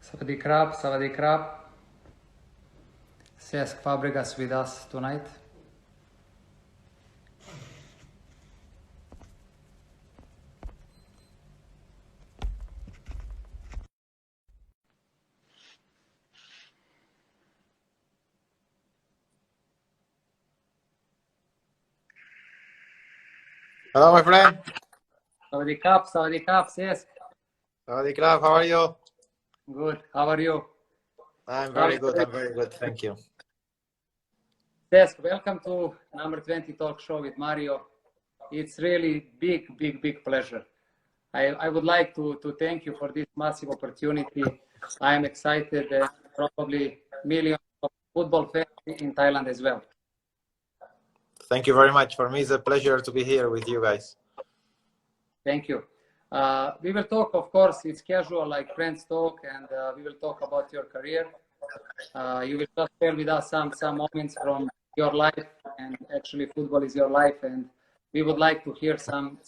Sawadee krap, Sawadee krap. Cesc Fabregas with us tonight. Hello, my friend. Sawadee krap, Cesc. Sawadee krap, how are you? Good. How are you? I'm very good, thank you. Cesc, welcome to number 20 talk show with Mario. It's really big pleasure. I would like to thank you for this massive opportunity. I am excited, probably millions of football fans in Thailand as well. Thank you very much. For me, it's a pleasure to be here with you guys. Thank you. We will talk, of course, it's casual, like friends talk, and we will talk about your career. You will just share with us some moments from your life, and actually football is your life, and we would like to hear some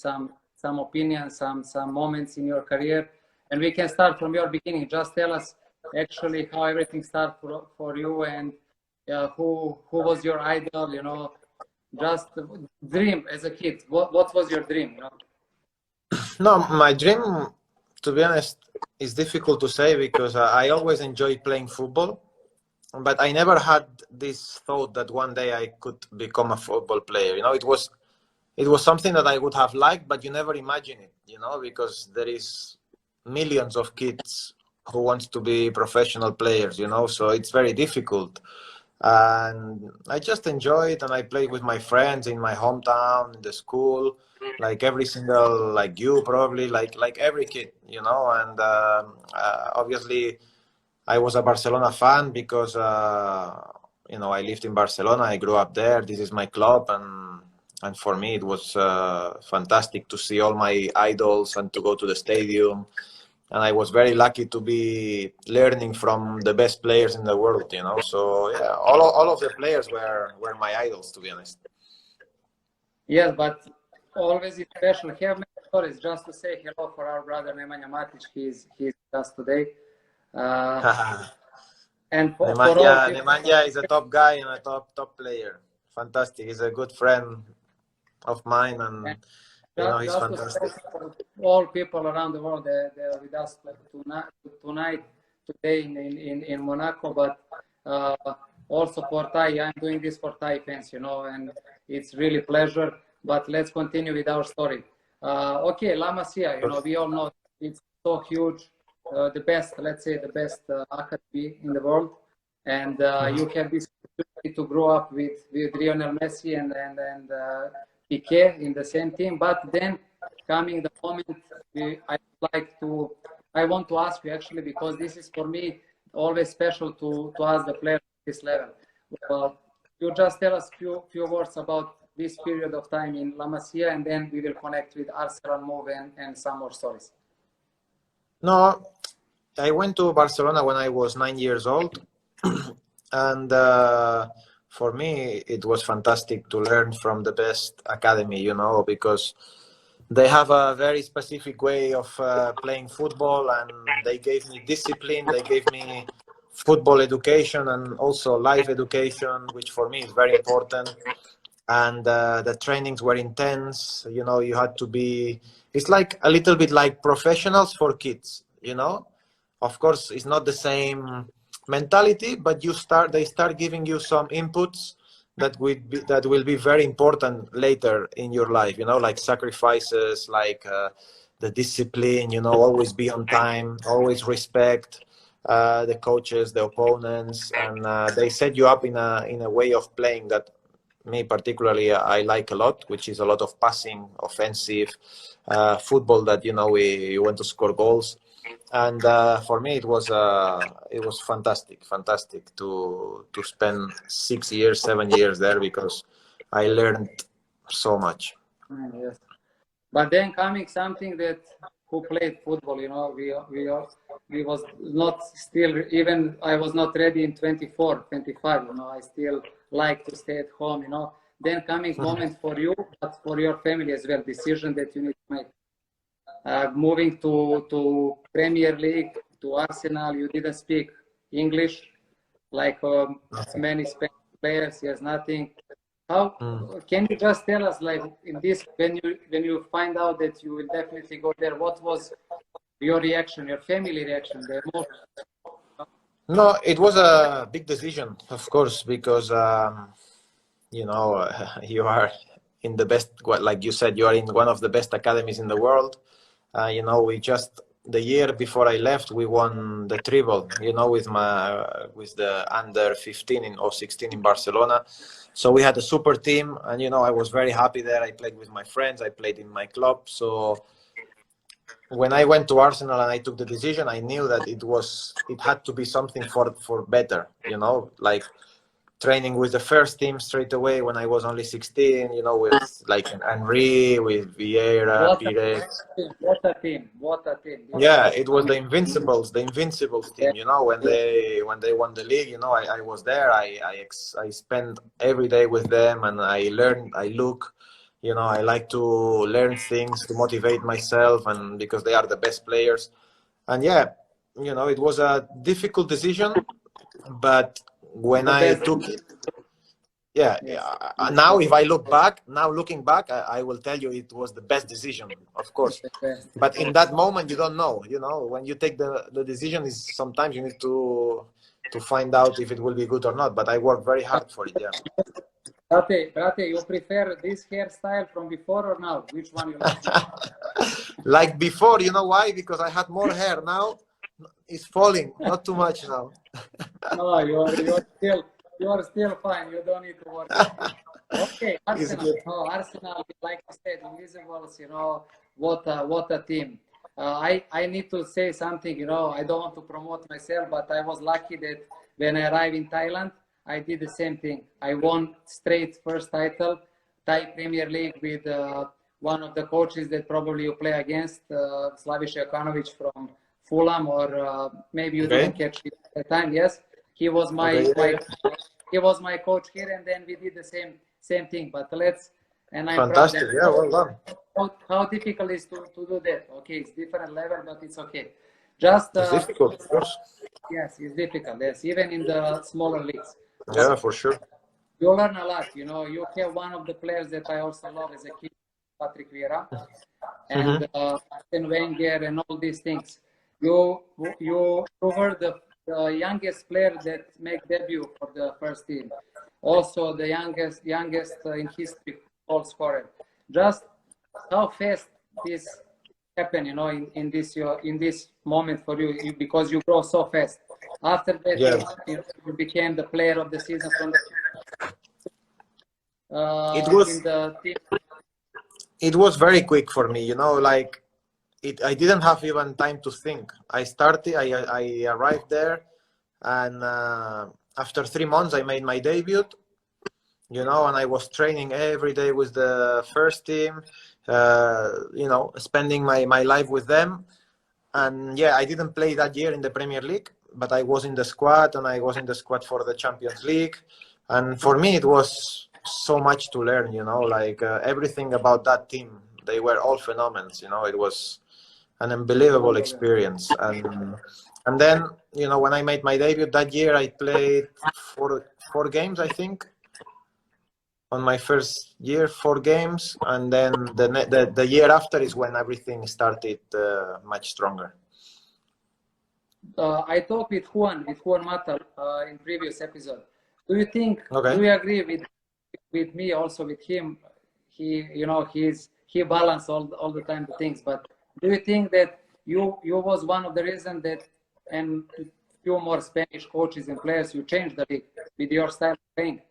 opinions, some moments in your career. And we can start from your beginning. Just tell us actually how everything started for you, and who was your idol, you know, just dream as a kid. What was your dream, you know? No, my dream, to be honest, is difficult to say because I always enjoyed playing football, but I never had this thought that one day I could become a football player. You know, it was something that I would have liked, but you never imagine it, you know, because there is millions of kids who wants to be professional players, you know, so it's very difficult. And I just enjoyed, and I played with my friends in my hometown, in the school, like every single, like you probably, like every kid, you know. And obviously I was a Barcelona fan because you know, I lived in Barcelona, I grew up there, this is my club, and for me it was fantastic to see all my idols and to go to the stadium. And I was very lucky to be learning from the best players in the world, you know. So yeah, all of the players were my idols, to be honest. Yes, but always it's special. Have many stories. Just to say hello for our brother Nemanja Matic. He's with us today. And for all people, Nemanja is a top guy and a top player. Fantastic. He's a good friend of mine, and you know, he's fantastic. All people around the world, they're with us tonight, today in Monaco, but also for Thai. I'm doing this for Thai fans, you know, and it's really pleasure. But let's continue with our story. Okay, Lama Se, you know, we all know it's so huge, the best, let's say, the best academy in the world, and you have this opportunity to grow up with Lionel Messi and Piqué in the same team. But then coming the moment, I want to ask you actually, because this is for me always special to ask the players at this level. You just tell us few words about this period of time in La Masia, and then we will connect with Arsenal move and some more stories. No, I went to Barcelona when I was 9 years old, and for me, it was fantastic to learn from the best academy, you know, because they have a very specific way of playing football, and they gave me discipline, they gave me football education and also life education, which for me is very important. And the trainings were intense, you know, you had to be, it's like a little bit like professionals for kids, you know. Of course, it's not the same mentality, but they start giving you some inputs that will be very important later in your life, you know, like sacrifices, like the discipline, you know, always be on time, always respect the coaches, the opponents, and they set you up in a way of playing that me particularly I like a lot, which is a lot of passing, offensive football that, you know, you want to score goals. And for me, it was fantastic to spend 6 years, 7 years there, because I learned so much. Yes, but then coming something that who played football, you know, we was not still, even I was not ready in 24, 25, you know, I still like to stay at home, you know. Then coming moment for you, but for your family as well, decision that you need to make. Moving to Premier League, to Arsenal, you didn't speak English like many Spanish players. Yes, nothing. How can you just tell us, like, in this, when you find out that you will definitely go there, what was your reaction, your family reaction, the emotion? No, it was a big decision, of course, because you know, you are in the best, like you said, you are in one of the best academies in the world. You know, we just, the year before I left, we won the treble, you know, with the under 15 or 16 in Barcelona. So we had a super team, and you know, I was very happy there. I played with my friends, I played in my club. So when I went to Arsenal and I took the decision, I knew that it had to be something for better, you know, like training with the first team straight away when I was only 16, you know, with like Henry, with Vieira, Pires. What a team! What a team! Yeah, it was the Invincibles team. You know, when they won the league, you know, I was there. I spent every day with them, and I learned. I look, you know, I like to learn things to motivate myself, and because they are the best players. And yeah, you know, it was a difficult decision, but when I took it, now if I looking back, I will tell you it was the best decision, of course. But in that moment, you don't know. You know, when you take the decision, is sometimes you need to find out if it will be good or not. But I worked very hard for it. Yeah. Brate, you prefer this hairstyle from before or now? Which one you like? Like before, you know why? Because I had more hair. Now it's falling, not too much now. No, you are still fine. You don't need to worry. Okay, Arsenal. Oh, Arsenal, like you said, Invisibles. You know, what a team. I need to say something. You know, I don't want to promote myself, but I was lucky that when I arrived in Thailand, I did the same thing. I won straight first title, Thai Premier League, with one of the coaches that probably you play against, Slavish Jokanovic from Fulham, or maybe you didn't catch it at the time. Yes, he was he was my coach here, and then we did the same thing. But and I'm fantastic. proud. Yeah, well done. How difficult is to do that? Okay, it's different level, but it's okay. Just it's difficult, of course. Yes, it's difficult. Yes, even in the smaller leagues. Yeah, for sure. You learn a lot. You know, you have one of the players that I also love as a kid, Patrick Vieira, and Arsene Wenger, and all these things. You were the youngest player that make debut for the first team. Also, the youngest in history goal scorer. Just how fast this happened, you know, in this moment for you, because you grow so fast. After that, you became the player of the season from the team. It was very quick for me, you know, like I didn't have even time to think. I arrived there, and after 3 months I made my debut, you know, and I was training every day with the first team, you know, spending my life with them. And yeah, I didn't play that year in the Premier League, but I was in the squad, and I was in the squad for the Champions League. And for me, it was so much to learn, you know, like everything about that team. They were all phenomenal, you know. It was an unbelievable experience. And then, you know, when I made my debut that year, I played four games, I think. On my first year, 4 games, and then the year after is when everything started much stronger. I talked with Juan Mata in previous episode. Do you think? Okay. Do you agree with me also with him? He balanced all the time the things. But do you think that you was one of the reasons that, and few more Spanish coaches and players, you changed the league with your style of playing?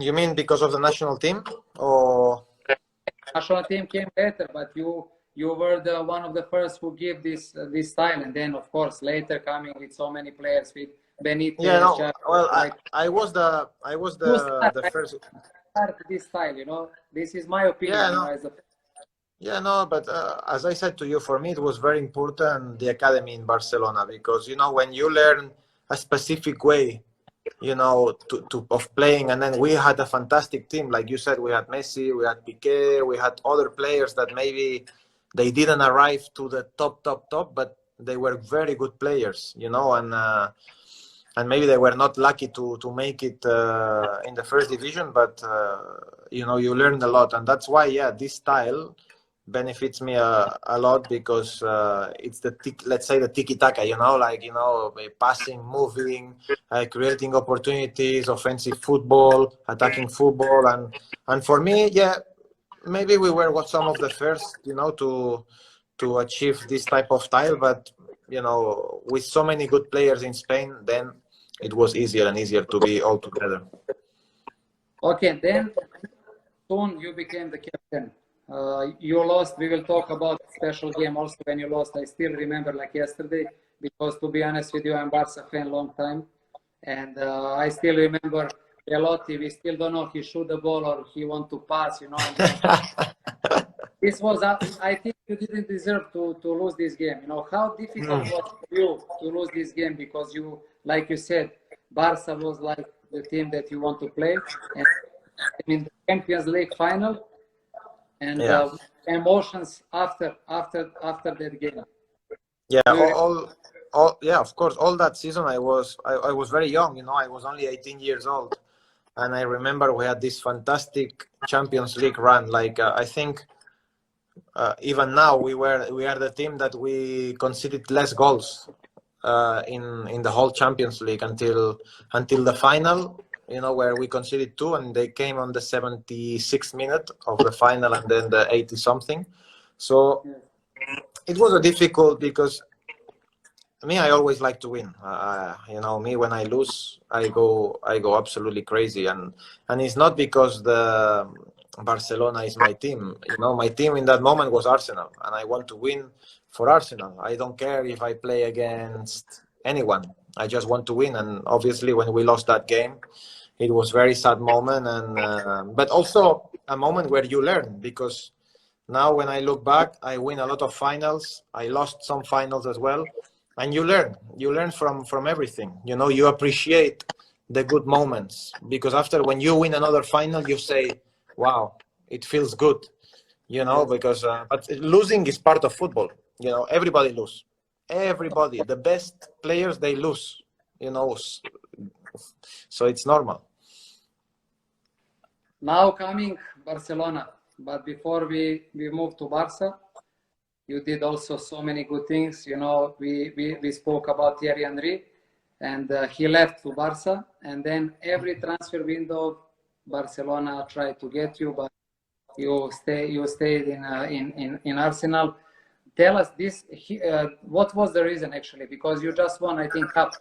You mean because of the national team, or? National team came later, but you were the one of the first who gave this style, and then of course later coming with so many players with Benitez. Yeah, no. Well, I was the first. Start this style, you know. This is my opinion. Yeah, no. Yeah, no, but as I said to you, for me it was very important, the academy in Barcelona, because you know, when you learn a specific way, you know, of playing, and then we had a fantastic team, like you said. We had Messi, we had Piqué, we had other players that maybe they didn't arrive to the top, but they were very good players, you know, and maybe they were not lucky to make it in the first division, but you know, you learn a lot, and that's why, yeah, this style benefits me a lot, because it's let's say the tiki-taka, you know, like, you know, passing, moving, creating opportunities, offensive football, attacking football, and for me, yeah, maybe we were some of the first, you know, to achieve this type of style, but you know, with so many good players in Spain, then it was easier and easier to be all together. Okay, then soon you became the captain. You lost. We will talk about special game also when you lost. I still remember like yesterday, because to be honest with you, I'm Barca fan long time, and I still remember Pelotti. We still don't know if he shoot the ball or he want to pass, you know. This was, I think you didn't deserve to lose this game. You know, how difficult was for you to lose this game, because you, like you said, Barca was like the team that you want to play, and in the Champions League final, and emotions after that game. Yeah, yeah, of course. All that season, I was very young. You know, I was only 18 years old, and I remember we had this fantastic Champions League run. Like I think. Even now, we are the team that we conceded less goals in the whole Champions League until the final, you know, where we conceded 2, and they came on the 76th minute of the final, and then the 80 something. So it was a difficult, because me, I always like to win. You know, me, when I lose, I go absolutely crazy, and it's not because the Barcelona is my team. You know, my team in that moment was Arsenal, and I want to win for Arsenal. I don't care if I play against anyone. I just want to win. And obviously, when we lost that game, it was a very sad moment, and but also a moment where you learn, because now when I look back, I win a lot of finals. I lost some finals as well, and you learn from everything. You know, you appreciate the good moments, because after, when you win another final, you say, wow, it feels good, you know, because but losing is part of football. You know, everybody lose. Everybody, the best players, they lose, you know, so it's normal. Now coming Barcelona, but before we move to Barca, you did also so many good things. You know, we spoke about Thierry Henry, and he left to Barca, and then every transfer window, Barcelona tried to get you, but you stayed in Arsenal. Tell us this. What was the reason actually? Because you just won, I think, cup.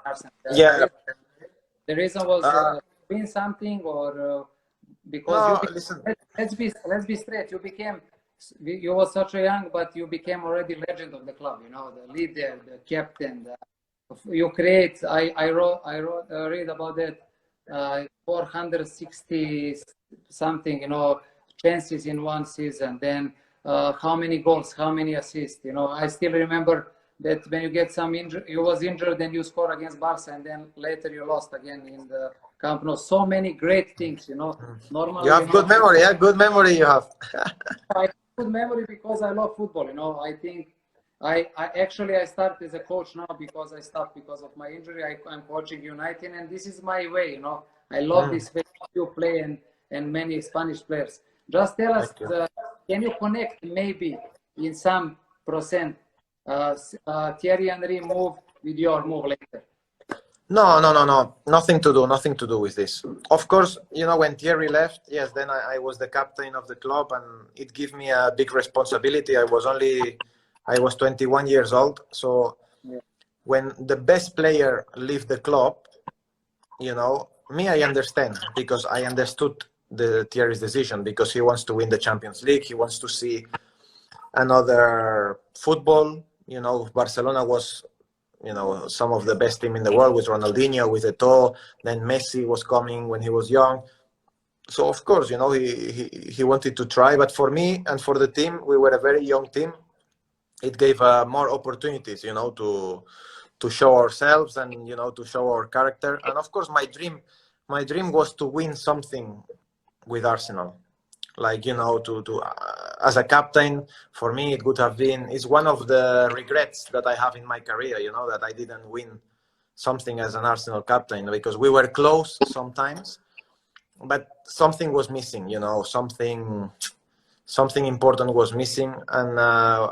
Arsenal. Yeah. The reason was win something, or because no, listen. Let's be straight. You were such a young, but you became already legend of the club. You know, the leader, the captain. You create. I read about that. 460 something, you know, chances in one season. Then how many goals, how many assists? You know, I still remember that when you get some injury, you was injured, then you score against Barca, and then later you lost again in the Camp Nou. So many great things, you know. Normally, you have good memory. Yeah, good memory you have. I have good memory because I love football. You know, I think I started as a coach now because I stopped because of my injury. I'm coaching United, and this is my way. You know, I love this way you play, and many Spanish players. Just tell us, can you connect maybe in some percent Thierry Henry move with your move later? No. Nothing to do with this. Of course, you know, when Thierry left, yes, then I was the captain of the club, and it gave me a big responsibility. I was 21 years old. So when the best player leave the club, you know, me, I understand, because I understood Thierry's decision, because he wants to win the Champions League. He wants to see another football. You know, Barcelona was, you know, some of the best team in the world, with Ronaldinho, with Eto'o. Then Messi was coming when he was young. So of course, you know, he wanted to try. But for me and for the team, we were a very young team. It gave more opportunities, you know, to show ourselves, and, you know, to show our character. And of course, my dream was to win something with Arsenal. Like, you know, as a captain, for me, it would have been, it's one of the regrets that I have in my career, you know, that I didn't win something as an Arsenal captain, because we were close sometimes, but something was missing, you know, something important was missing, and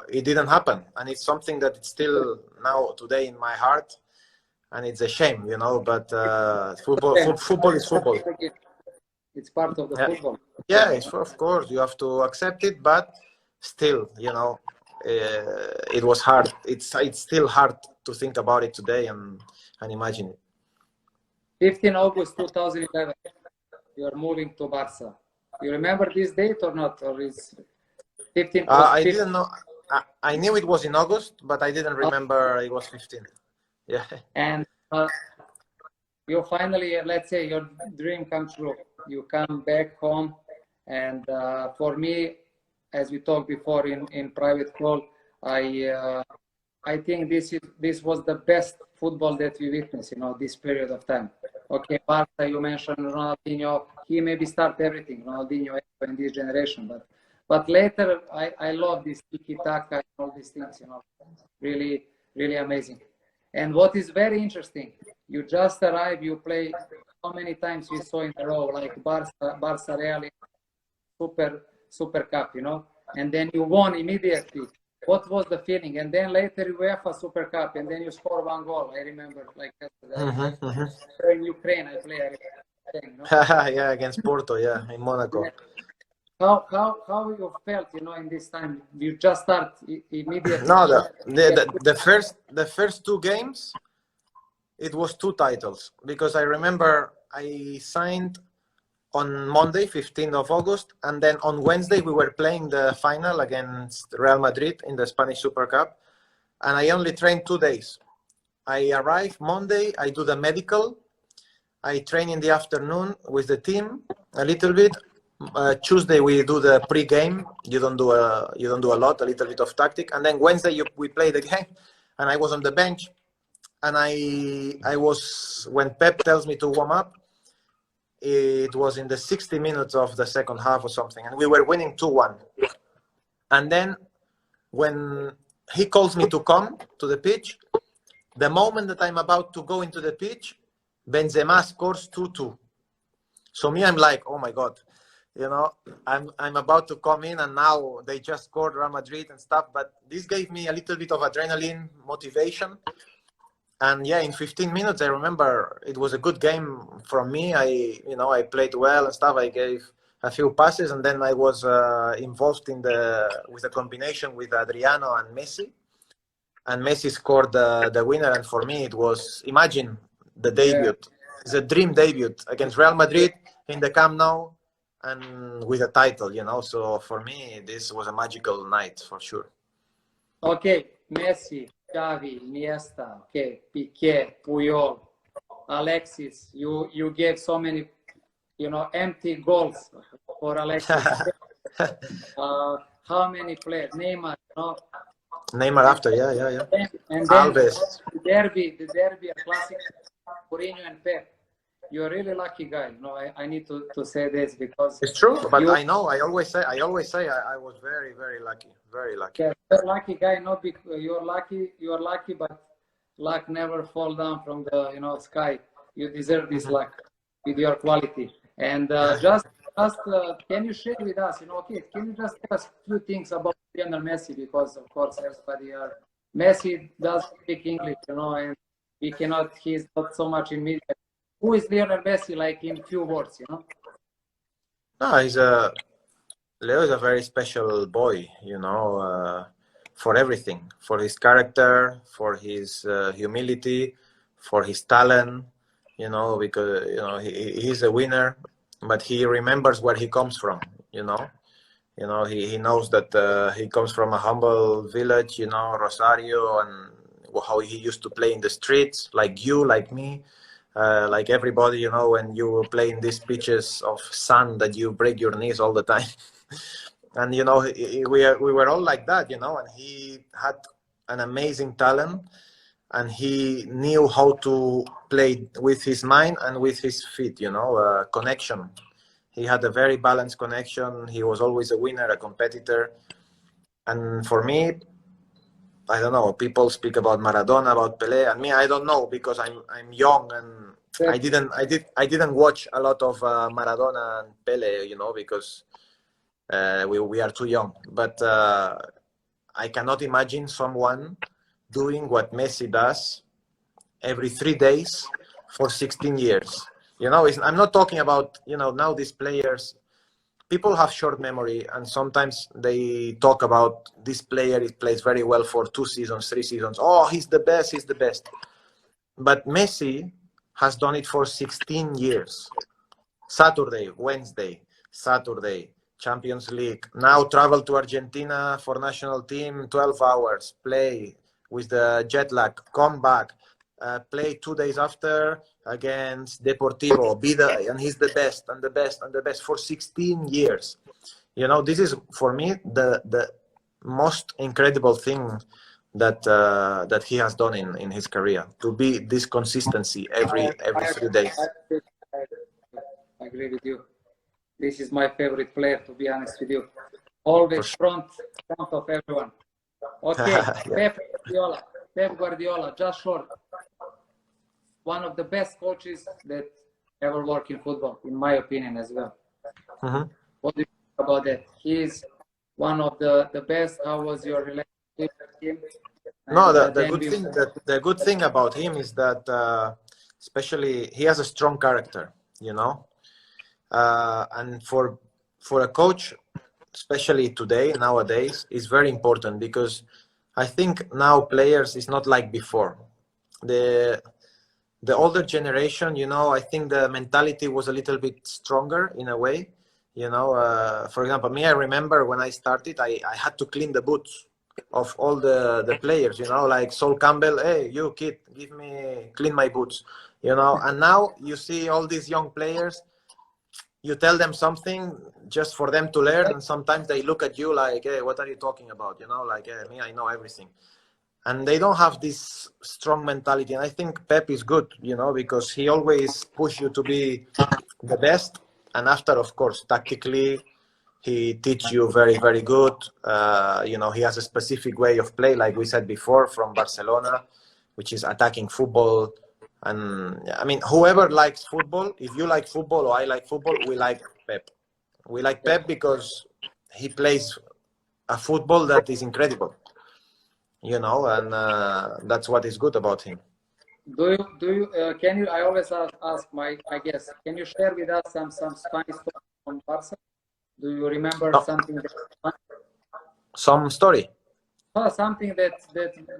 it didn't happen. And it's something that it's still now today in my heart, and it's a shame, you know, but football is football. It's part of the football. Yeah, it's, of course, you have to accept it, but still, you know, it was hard. It's still hard to think about it today and imagine it. 15 August 2011, you are moving to Barca. You remember this date or not? Or is 15? I didn't know. I knew it was in August, but I didn't remember it was 15. Yeah. And you finally, let's say, your dream come true. You come back home, and for me, as we talked before in private call, I think this was the best football that we witnessed, you know, this period of time. Okay, Barca, you mentioned Ronaldinho. He maybe start everything, Ronaldinho in this generation, but later I love this tiki-taka and all these things, you know, really, really amazing. And what is very interesting, you just arrived, you play how many times we saw in a row, like Barca Real, Super Cup, you know, and then you won immediately. What was the feeling? And then later UEFA Super Cup, and then you score one goal. I remember, like in Ukraine, I play. You know? Yeah, against Porto, yeah, in Monaco. How you felt, you know, in this time? You just start immediately. No, the first two games, it was 2 titles, because I remember I signed on Monday, 15th of August, and then on Wednesday we were playing the final against Real Madrid in the Spanish Super Cup, and I only trained 2 days. I arrived Monday, I do the medical, I train in the afternoon with the team a little bit. Tuesday we do the pre-game. You don't do a lot, a little bit of tactic, and then Wednesday we play the game, and I was on the bench, and I was, when Pep tells me to warm up, it was in the 60 minutes of the second half or something, and we were winning 2-1. And then when he calls me to come to the pitch, the moment that I'm about to go into the pitch, Benzema scores 2-2. So me, I'm like, oh my God, you know, I'm about to come in, and now they just scored Real Madrid and stuff. But this gave me a little bit of adrenaline, motivation. And yeah, in 15 minutes, I remember it was a good game from me. I played well and stuff. I gave a few passes, and then I was involved with a combination with Adriano and Messi. And Messi scored the winner. And for me, it was, imagine the debut. Yeah. It's a dream debut against Real Madrid in the Camp Nou and with a title, you know. So for me, this was a magical night for sure. Okay, Messi, Xavi, Iniesta, okay, Piqué, Puyol, Alexis. You gave so many, you know, empty goals for Alexis. How many players? Neymar, you know. Neymar after, yeah. And then Alves. The derby, a classic, Mourinho and Pep. You're a really lucky guy. You know, I need to say this because it's true. But I know, I always say I was very, very lucky, very lucky. Yeah, you're a lucky guy. Not because you're lucky, but luck never fall down from the sky. You deserve this luck with your quality. And just can you share with us? Okay, can you just tell us a few things about Lionel Messi? Because of course everybody Messi does speak English, and he's not so much in media. Who is Lionel Messi, like in few words, No, Leo is a very special boy, for everything, for his character, for his humility, for his talent, because, he's a winner, but he remembers where he comes from, he knows that he comes from a humble village, Rosario, and how he used to play in the streets, like you, like me. Like everybody, when you play in these pitches of sand that you break your knees all the time. And, we were all like that, and he had an amazing talent, and he knew how to play with his mind and with his feet, connection. He had a very balanced connection. He was always a winner, a competitor. And for me, I don't know. People speak about Maradona, about Pelé, and me, I don't know because I'm young and I didn't watch a lot of Maradona and Pelé, you know, because we are too young. But I cannot imagine someone doing what Messi does every 3 days for 16 years. You know, I'm not talking about, you know, now these players, people have short memory and sometimes they talk about this player, it plays very well for 2 seasons, 3 seasons. Oh, he's the best, he's the best. But Messi has done it for 16 years. Saturday, Wednesday, Saturday, Champions League. Now travel to Argentina for national team, 12 hours, play with the jet lag, come back, play 2 days after against Deportivo, and he's the best and the best and the best for 16 years. You know, this is for me the most incredible thing that he has done in his career, to be this consistency every 3 days. I agree with you. This is my favorite player, to be honest with you. Always front of everyone. Okay, Yeah. Pep Guardiola, just short. One of the best coaches that ever worked in football, in my opinion as well. Mm-hmm. What do you think about that? He is one of the best. How was your relationship with him? No, the good thing about him is that especially he has a strong character, you know, and for a coach, especially today nowadays, is very important because I think now players is not like before. The older generation, you know, I think the mentality was a little bit stronger in a way. You know, for example, me, I remember when I started, I had to clean the boots of all the players, you know, like Sol Campbell, hey, you kid, clean my boots, you know. And now you see all these young players, you tell them something just for them to learn, and sometimes they look at you like, hey, what are you talking about? You know, like, hey, me, I know everything. And they don't have this strong mentality. And I think Pep is good, you know, because he always push you to be the best. And after, of course, tactically, he teach you very, very good. You know, he has a specific way of play, like we said before, from Barcelona, which is attacking football. And I mean, whoever likes football, if you like football or I like football, we like Pep. We like Pep because he plays a football that is incredible. You know, and that's what is good about him. Can you? I always ask my guest. Can you share with us some funny stories from Barca? Do you remember something? Some story. Oh, something that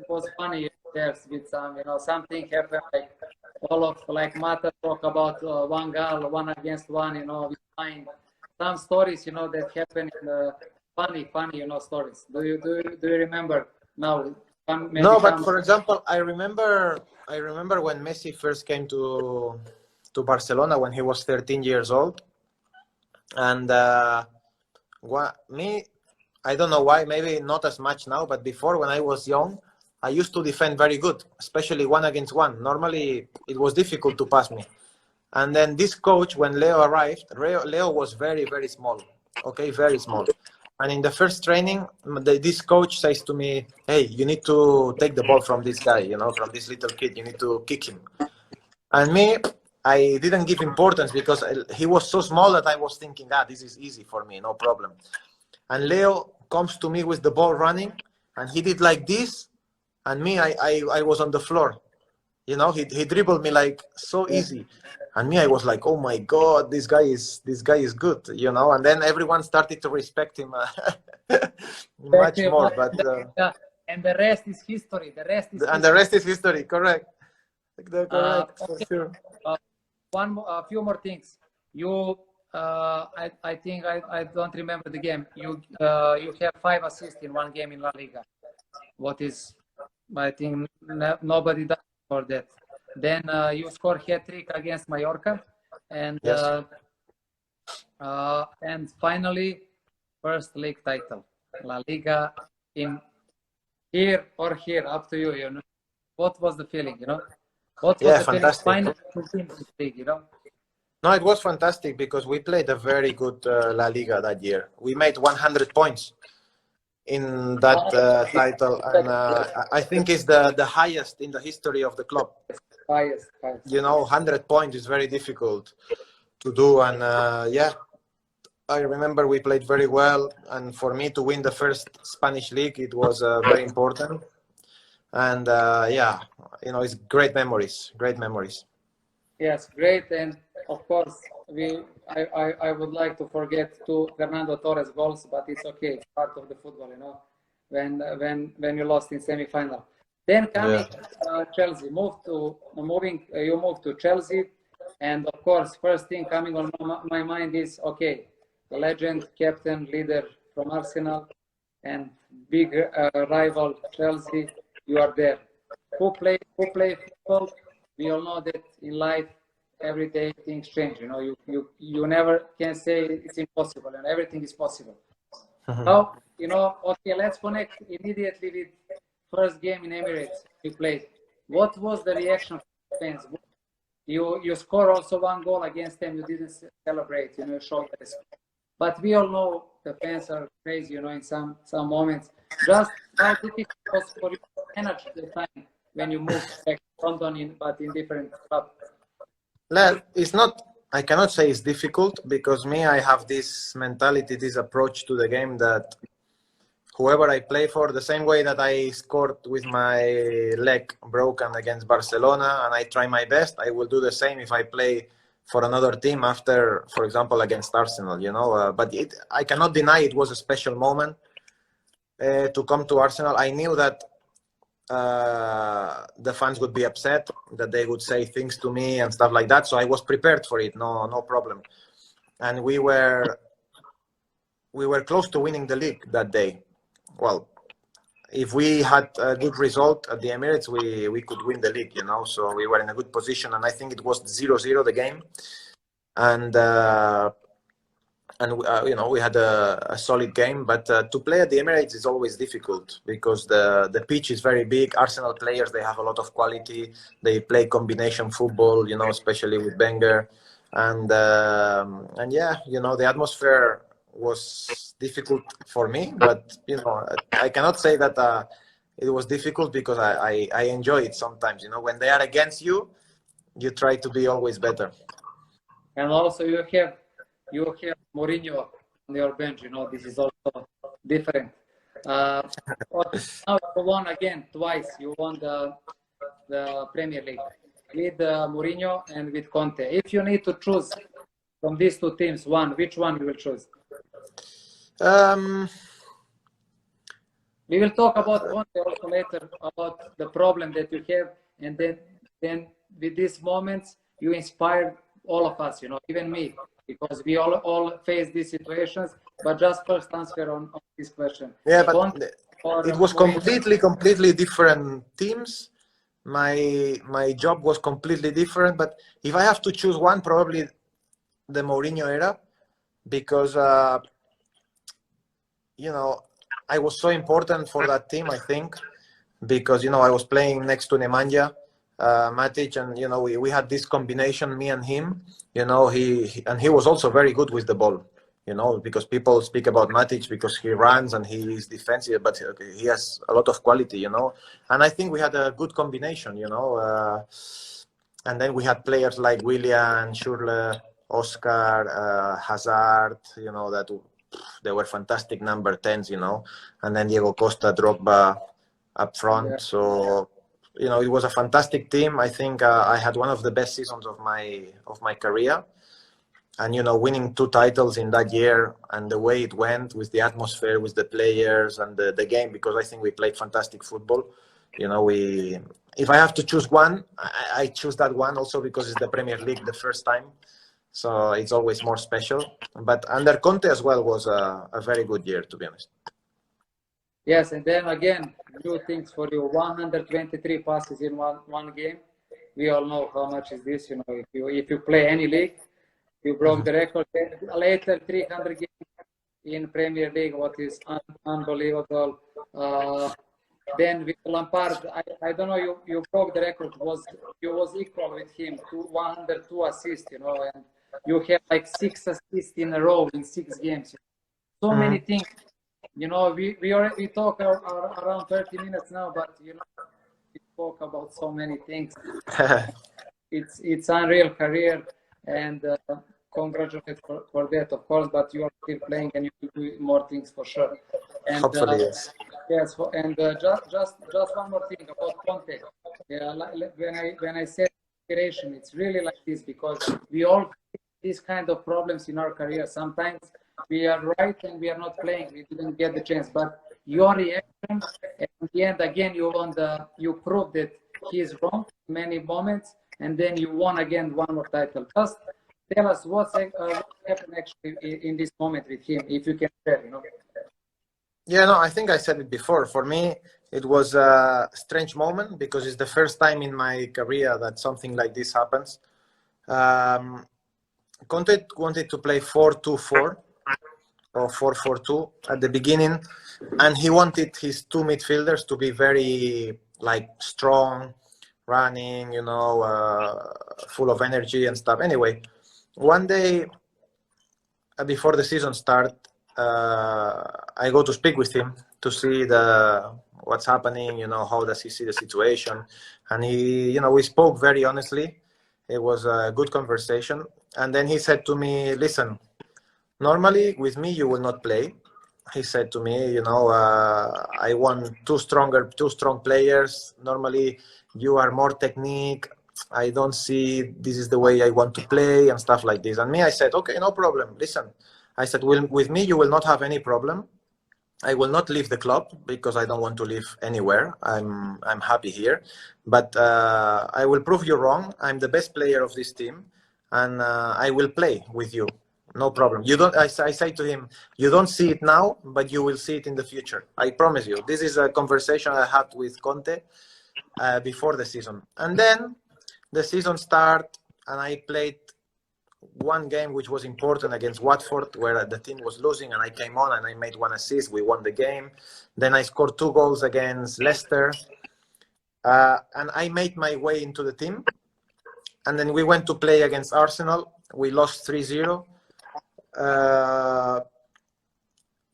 was funny there with some, you know, something happened like all of like Mata talk about one girl, 1 against 1, you know, some stories, you know, that happen in funny, you know, stories. Do you remember? No, no, but for example, I remember when Messi first came to Barcelona when he was 13 years old, and I don't know why, maybe not as much now, but before when I was young, I used to defend very good, especially 1 against 1. Normally, it was difficult to pass me. And then this coach, when Leo arrived, Leo was very, very small, okay, very small. And in the first training, this coach says to me, hey, you need to take the ball from this guy, you know, from this little kid. You need to kick him. And me, I didn't give importance because he was so small that I was thinking, this is easy for me, no problem. And Leo comes to me with the ball running, and he did like this, and me, I was on the floor. You know, he dribbled me like so easy. And me, I was like, oh my God, this guy is good, you know. And then everyone started to respect him much more. But and the rest is history. The rest is history. Correct. Correct, for sure. A few more things. You, I think I don't remember the game. You have 5 assists in 1 game in La Liga. What is, I think nobody does for that. Then you score hat-trick against Mallorca, and yes. And finally, first league title, La Liga, in here or here, up to you. You know, what was the feeling? You know, what was the fantastic. feeling? Final league, you know. No, it was fantastic because we played a very good La Liga that year. We made 100 points in that title, and I think it's the highest in the history of the club. Highest. 100 points is very difficult to do, and yeah, I remember we played very well, and for me to win the first Spanish league, it was very important. And yeah, it's great memories. Yes, great. And of course, I would like to forget two Fernando Torres goals, but it's okay. It's part of the football, when you lost in semi-final. Then coming Chelsea, you moved to Chelsea, and of course, first thing coming on my mind is, okay, the legend, captain, leader from Arsenal, and big rival Chelsea, you are there. Who play football? We all know that in life, every day things change. You never can say it's impossible, and everything is possible. How okay, let's connect immediately with first game in Emirates you played. What was the reaction from fans? You score also one goal against them. You didn't celebrate. You showed this. But we all know the fans are crazy. In some moments. Just how difficult it was for you to manage the time when you moved back to London, but in different clubs? It's not. I cannot say it's difficult because I have this mentality, this approach to the game that whoever I play for, the same way that I scored with my leg broken against Barcelona, and I try my best, I will do the same if I play for another team after, for example, against Arsenal. But I cannot deny it was a special moment to come to Arsenal. I knew that the fans would be upset, that they would say things to me and stuff like that. So I was prepared for it, no problem. And we were close to winning the league that day. Well, if we had a good result at the Emirates, we could win the league, So we were in a good position, and I think it was 0-0 the game, and we had a solid game. But to play at the Emirates is always difficult because the pitch is very big. Arsenal players, they have a lot of quality. They play combination football, especially with Wenger, and yeah, the atmosphere was difficult for me. But I cannot say that it was difficult because I enjoy it sometimes. When they are against you, you try to be always better. And also you have Mourinho on your bench. This is also different. Now you won again twice. You won the Premier League with Mourinho and with Conte. If you need to choose from these two teams, which one you will choose? We will talk about Conte also later, about the problem that you have, and then with these moments you inspired all of us, even me, because we all face these situations. But just first answer on this question. Yeah, but it was completely different teams. My job was completely different. But if I have to choose one, probably the Mourinho era, because I was so important for that team, I think, because I was playing next to Nemanja Matic, and we had this combination, me and him. He was also very good with the ball. Because people speak about Matic because he runs and he is defensive, but he has a lot of quality. And I think we had a good combination. And then we had players like Willian, Schürrle, Oscar, Hazard. That they were fantastic number 10s. And then Diego Costa, Drogba up front. Yeah. So it was a fantastic team. I think I had one of the best seasons of my career. And winning 2 titles in that year, and the way it went with the atmosphere, with the players and the game, because I think we played fantastic football. If I have to choose one, I choose that one also because it's the Premier League the first time, so it's always more special. But under Conte as well was a very good year, to be honest. Yes, and then again, new things for you: 123 passes in one game. We all know how much is this. If you play any league, you broke the record. Later, 300 games in Premier League, what is unbelievable. Then with Lampard, I don't know, you broke the record. You was equal with him, 102 assists, and you have like 6 assists in a row in 6 games. So many things. You know, we already talk around 30 minutes now, but you know, we talk about so many things. It's unreal career, and congratulations for that, of course. But you are still playing, and you will do more things for sure. And, Hopefully, yes. Yes, and just one more thing about Conte. Yeah, when I said inspiration, it's really like this, because we all face these kind of problems in our career. Sometimes we are right and we are not playing. We didn't get the chance, but your reaction at the end, again, you proved that he is wrong in many moments, and then you won again one more title. Just tell us what happened actually in this moment with him, if you can share, you know. Yeah, no, I think I said it before. For me, it was a strange moment because it's the first time in my career that something like this happens. Conte wanted to play 4-2-4 or 4-4-2 at the beginning, and he wanted his two midfielders to be very like strong, running, you know, full of energy and stuff. Anyway, one day before the season started, I go to speak with him to see what's happening, you know, how does he see the situation. And he, you know, we spoke very honestly. It was a good conversation. And then he said to me, listen, normally with me, you will not play. He said to me, you know, I want two strong players. Normally you are more technique. I don't see this is the way I want to play and stuff like this. And me, I said, okay, no problem. Listen, I said, with me, you will not have any problem. I will not leave the club because I don't want to live anywhere. I'm happy here, but I will prove you wrong. I'm the best player of this team, and I will play with you. No problem. You don't. I say to him, you don't see it now, but you will see it in the future. I promise you. This is a conversation I had with Conte before the season, and then the season started, and I played one game which was important against Watford, where the team was losing, and I came on and I made one assist. We won the game. Then I scored 2 goals against Leicester, and I made my way into the team. And then we went to play against Arsenal. We lost 3-0,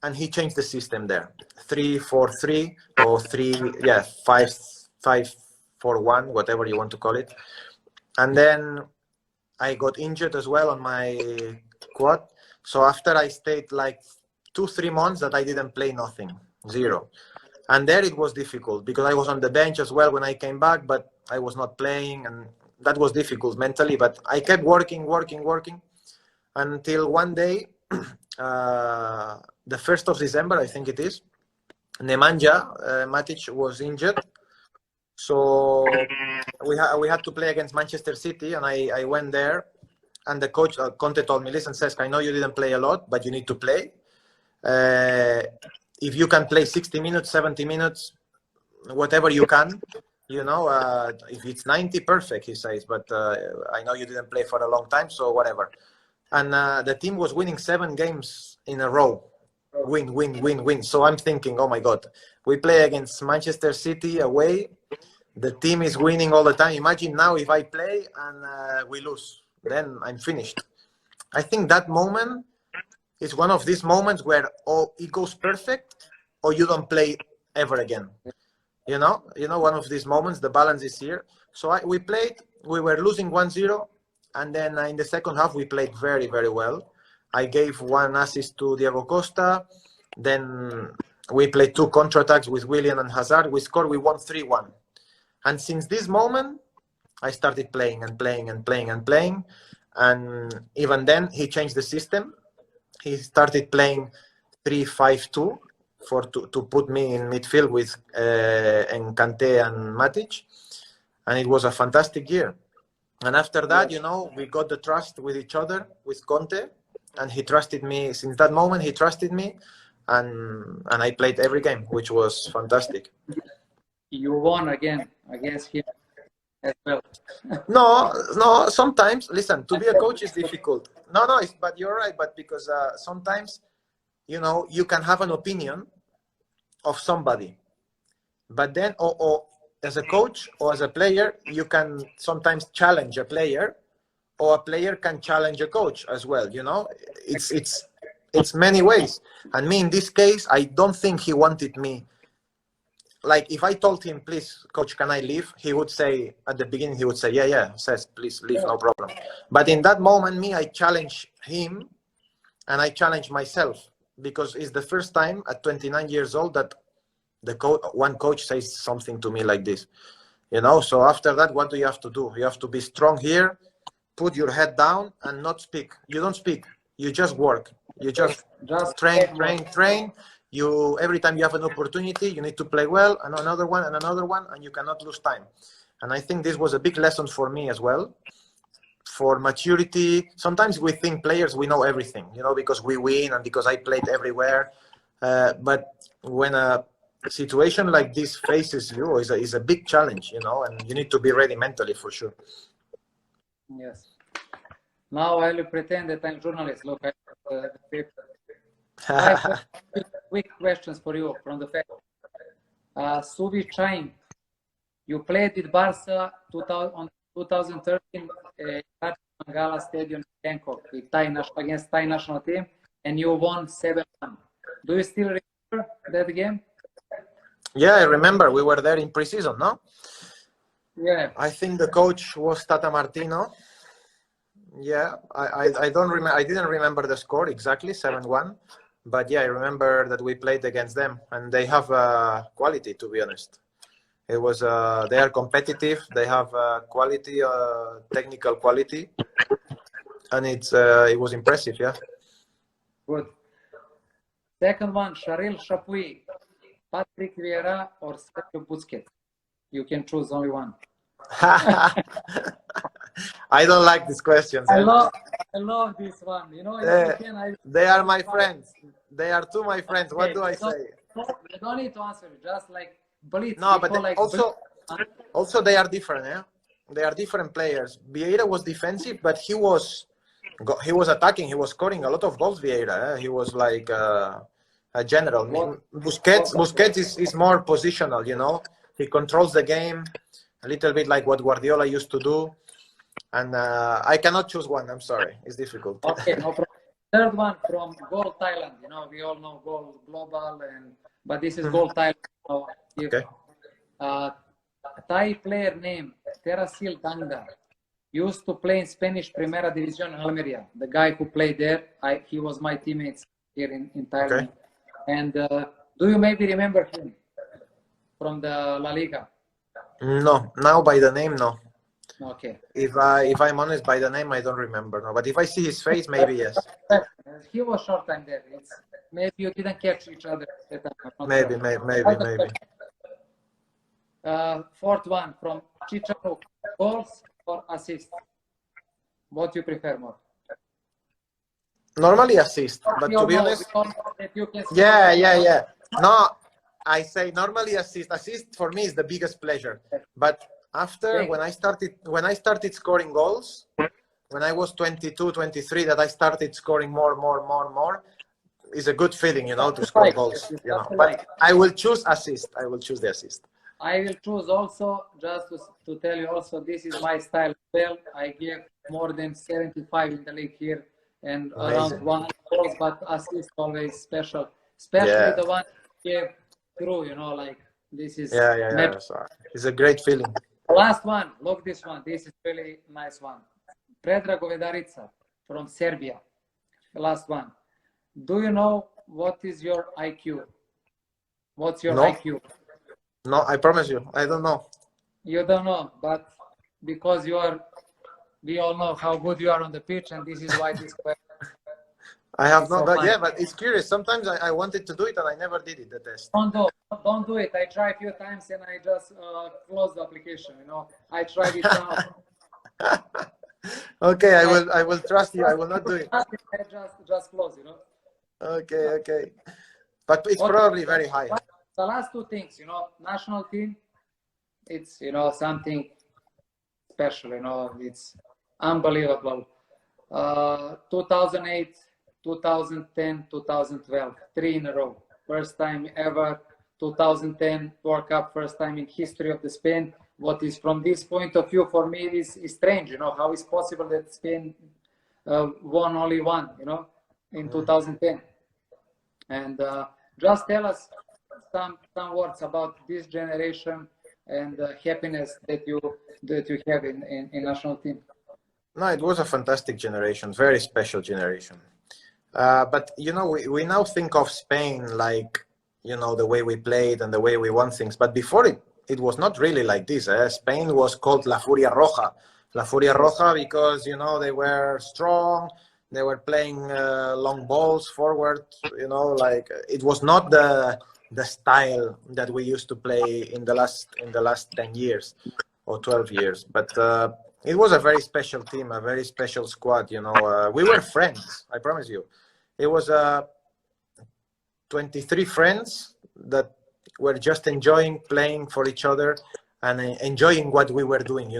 and he changed the system there, 3-4-3 or 5-4-1, whatever you want to call it. And then I got injured as well on my quad. So after I stayed like 2-3 months that I didn't play nothing, 0. And there it was difficult because I was on the bench as well when I came back, but I was not playing, and that was difficult mentally. But I kept working until one day, the 1st of December, I think it is, Nemanja Matic was injured. So we had to play against Manchester City, and I went there, and the coach Conte told me, listen, Cesc, I know you didn't play a lot, but you need to play. If you can play 60 minutes, 70 minutes, whatever you can, you know, if it's 90, perfect, he says, but I know you didn't play for a long time, so whatever. And the team was winning 7 games in a row. Win. So I'm thinking, oh my God, we play against Manchester City away. The team is winning all the time. Imagine now if I play and we lose, then I'm finished. I think that moment is one of these moments where it goes perfect or you don't play ever again. You know, one of these moments, the balance is here. So we played, we were losing 1-0. And then in the second half, we played very, very well. I gave 1 assist to Diego Costa. Then we played 2 counterattacks with Willian and Hazard. We won 3-1. And since this moment, I started playing. And even then, he changed the system. He started playing 3-5-2 to put me in midfield with Kante and Matic. And it was a fantastic year. And after that, you know, we got the trust with each other, with Conte. And he trusted me. Since that moment, he trusted me. And I played every game, which was fantastic. You won again against him as well. No. Sometimes, listen, to be a coach is difficult. No, but you're right. But because sometimes, you know, you can have an opinion of somebody, but then, or as a coach or as a player, you can sometimes challenge a player or a player can challenge a coach as well. You know, it's many ways. And me, in this case, I don't think he wanted me. Like, if I told him, please, coach, can I leave? He would say, at the beginning, he would say, yeah, says, please leave, no problem. But in that moment, me, I challenge him and I challenge myself, because it's the first time at 29 years old that one coach says something to me like this. You know, so after that, what do you have to do? You have to be strong here, put your head down and not speak. You don't speak. You just work. You just train. You, every time you have an opportunity, you need to play well, and another one, and you cannot lose time. And I think this was a big lesson for me as well, for maturity. Sometimes we think players, we know everything, you know, because we win and because I played everywhere. But when a situation like this faces you, is a big challenge, you know, and you need to be ready mentally for sure. Yes. Now I will pretend that I'm journalist. Look, I have the paper. I have quick questions for you from the fact. Suvi Chaim, you played with Barca on 2013 at Mangala Stadium in Bangkok with against Thai national team, and you won 7-1. Do you still remember that game? Yeah, I remember. We were there in pre-season, no? Yeah. I think the coach was Tata Martino. Yeah, I don't remember. I didn't remember the score exactly, 7-1. But yeah, I remember that we played against them, and they have quality, to be honest. It was they are competitive. They have quality, technical quality, and it was impressive. Yeah. Good. Second one, Charil Chapuis, Patrick Vieira or Sergio Busquets. You can choose only one. I don't like these questions. I love this one. You know, they are my friends. They are two my friends. What do I say? You don't need to answer. Just like blitz. No, but like also they are different. Yeah, they are different players. Vieira was defensive, but he was attacking. He was scoring a lot of goals. Vieira. He was like a general. Busquets is more positional. You know, he controls the game a little bit like what Guardiola used to do. And I cannot choose one. I'm sorry, it's difficult. Okay, no problem. Third one from Goal Thailand. You know, we all know Goal Global, but this is Goal Thailand. So okay. Thai player name Terasil Tangda used to play in Spanish Primera División in Almeria. The guy who played there, he was my teammate here in Thailand. Okay. And do you maybe remember him from the La Liga? No, now by the name, no. Okay. If I'm honest, by the name, I don't remember. No, but if I see his face, maybe yes. He was short time there. Maybe you didn't catch each other. Maybe. Fourth one from Chicharo, goals or assists? What do you prefer more? Normally assist, but to be honest, yeah. No, I say normally assist. Assist for me is the biggest pleasure, but after when I started scoring goals, when I was 22, 23, that I started scoring more, is a good feeling, you know, to score goals. You know, but I will choose assist. I will choose the assist. I will choose also, just to tell you also, this is my style. Well, I give more than 75 in the league here and around 100 goals, but assist always special, especially the one you give through, you know, like this is. Yeah. It's a great feeling. Last one, look this one. This is really nice one. Predrag Govedarica from Serbia. Last one. Do you know what is your IQ? What's your IQ? No, I promise you, I don't know. You don't know, but because we all know how good you are on the pitch, and this is why this question. I have no, but yeah, but it's curious. Sometimes I wanted to do it and I never did it, the test. Don't do it. I tried a few times and I just closed the application. You know, I tried it now. Okay, I will trust you. I will not do it. Just close. You know. Okay. But it's probably very high. The last two things, you know, national team. It's, you know, something special. You know, it's unbelievable. 2008. 2010, 2012, 3 in a row. First time ever, 2010 World Cup, first time in history of the Spain. what is from this point of view for me is strange. How is possible that Spain won only one, in 2010? And just tell us some words about this generation and the happiness that you have in national team. No, it was a fantastic generation, very special generation. But we now think of Spain like the way we played and the way we won things. But before it was not really like this. Spain was called La Furia Roja. La Furia Roja because they were strong. They were playing long balls forward. Like it was not the style that we used to play in the last 10 years or 12 years. But it was a very special team, a very special squad. We were friends. I promise you. It was 23 friends that were just enjoying playing for each other and enjoying what we were doing.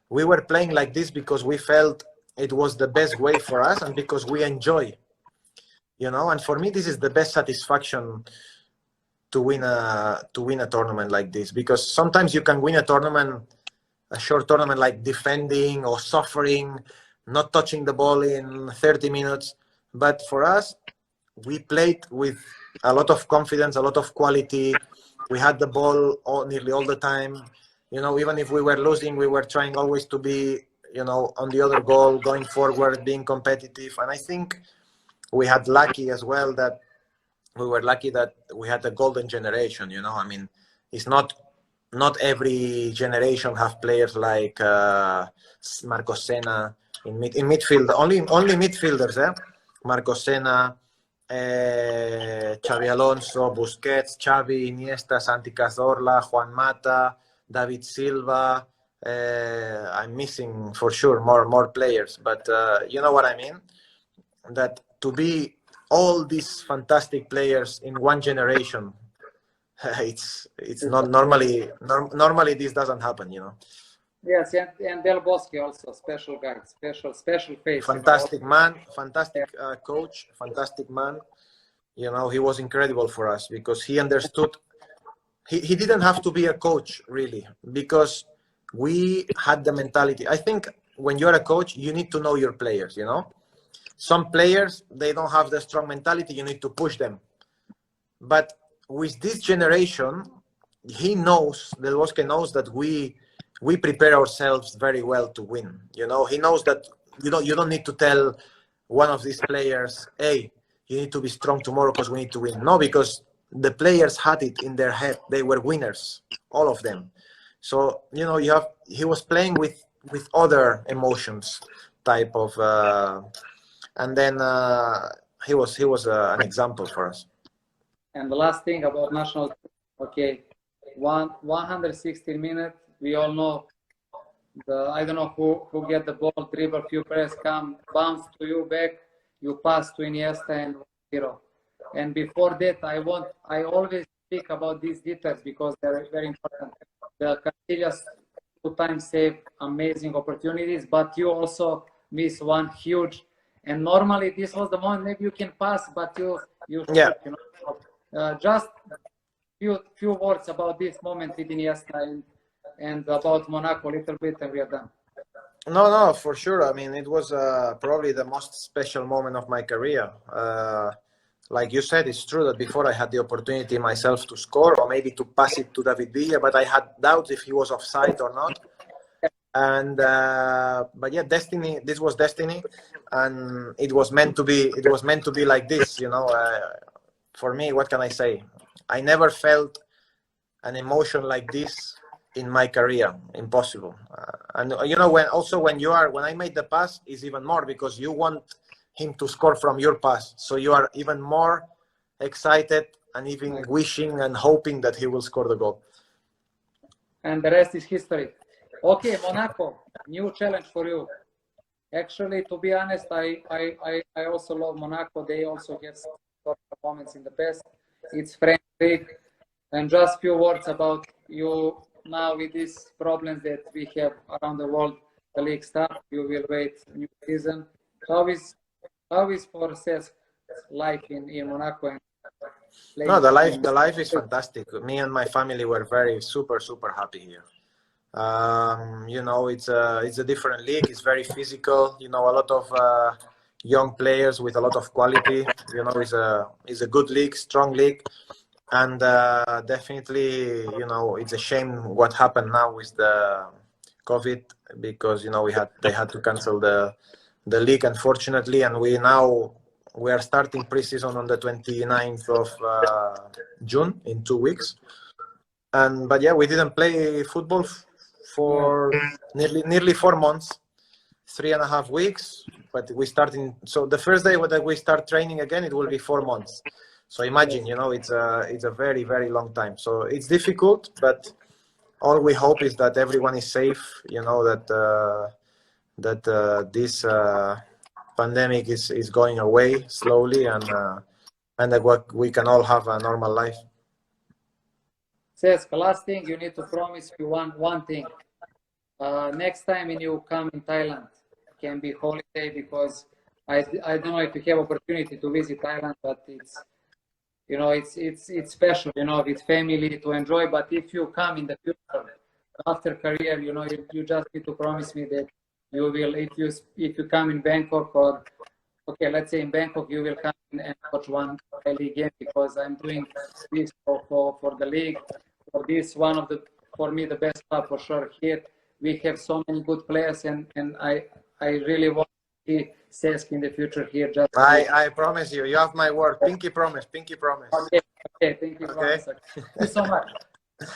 We were playing like this because we felt it was the best way for us and because we enjoy. And for me, this is the best satisfaction to win a tournament like this, because sometimes you can win a short tournament like defending or suffering, not touching the ball in 30 minutes. But for us, we played with a lot of confidence, a lot of quality. We had the ball nearly all the time. Even if we were losing, we were trying always to be, on the other goal, going forward, being competitive. And I think we had lucky as well that we were lucky that we had a golden generation. It's not every generation have players like Marcos Senna in midfield. Only midfielders, Marcos Senna, Xavi Alonso, Busquets, Xavi, Iniesta, Santi Cazorla, Juan Mata, David Silva. I'm missing for sure more players, but you know what I mean? That to be all these fantastic players in one generation, it's not normally this doesn't happen. Yes, and Del Bosque also, special guy, special face. Fantastic man, fantastic coach, fantastic man. He was incredible for us because he understood. He didn't have to be a coach really, because we had the mentality. I think when you're a coach, you need to know your players. Some players, they don't have the strong mentality. You need to push them. But with this generation, Del Bosque knows that we prepare ourselves very well to win. He knows that you don't need to tell one of these players, hey, you need to be strong tomorrow because we need to win. No, because the players had it in their head. They were winners, all of them. So, he was playing with other emotions type of, and then he was an example for us. And the last thing about national team, okay, 116 minutes, we all know I don't know who get the ball, dribble, few press, come, bounce to you back, you pass to Iniesta and 0. And before that, I always speak about these details because they're very important. The Casillas 2 times save amazing opportunities, but you also miss one huge. And normally this was the moment maybe you can pass, but you yeah. Just few words about this moment with Iniesta and about Monaco a little bit, and we are done. No, for sure. I mean, it was probably the most special moment of my career. Like you said, it's true that before I had the opportunity myself to score or maybe to pass it to David Villa, but I had doubts if he was offside or not. And but yeah, destiny. This was destiny, and it was meant to be. It was meant to be like this. For me, what can I say? I never felt an emotion like this in my career. Impossible. And when I made the pass, is even more because you want him to score from your pass, so you are even more excited and even wishing and hoping that he will score the goal. And the rest is history. Okay, Monaco, new challenge for you. Actually, to be honest, I also love Monaco. They also have some moments in the past. It's French league, and just few words about you now with these problems that we have around the world. The league starts. You will wait new season. How is for Cesc life in Monaco? And no, the life is fantastic. Me and my family were very super happy here. You know, it's a different league. It's very physical. You know, a lot of young players with a lot of quality. You know, it's a good league, strong league, and definitely, you know, it's a shame what happened now with the COVID, because you know they had to cancel the league, unfortunately, and we are starting preseason on the 29th of June, in 2 weeks. But yeah, we didn't play football for nearly 4 months, 3.5 weeks. But we starting, so the first day that we start training again, it will be 4 months. So imagine, you know, it's a very, very long time. So it's difficult, but all we hope is that everyone is safe. You know, that this pandemic is going away slowly, and that we can all have a normal life. Cesc, last thing, you need to promise me one thing. Next time when you come in Thailand, can be holiday, because I don't know if you have opportunity to visit Thailand, but it's, you know, it's special, you know, with family to enjoy. But if you come in the future after career, you know, you just need to promise me that you will, if you come in Bangkok, or okay, let's say in Bangkok, you will come and watch one league game, because I'm doing this for the league. For this, one of the, for me, the best club for sure here. We have so many good players, and I really want to see Cesc in the future here. Just I promise you. You have my word. Pinky promise. Pinky promise. Okay, thank you. Okay. Thank you so much.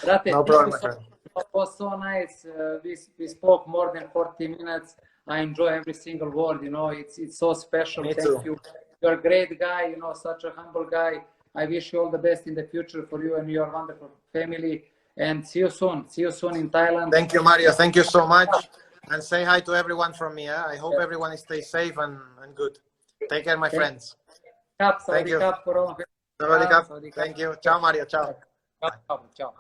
Rate, No problem, my friend. It was so nice. We spoke more than 40 minutes. I enjoy every single word. You know, it's so special. Me Thank too. you. You're a great guy. You know, such a humble guy. I wish you all the best in the future for you and your wonderful family. And see you soon. See you soon in Thailand. Thank you, Mario. Thank you so much. And say hi to everyone from me. I hope everyone stays safe and good. Take care, my friends. Thank you. Thank you. Ciao, Mario. Ciao. Ciao.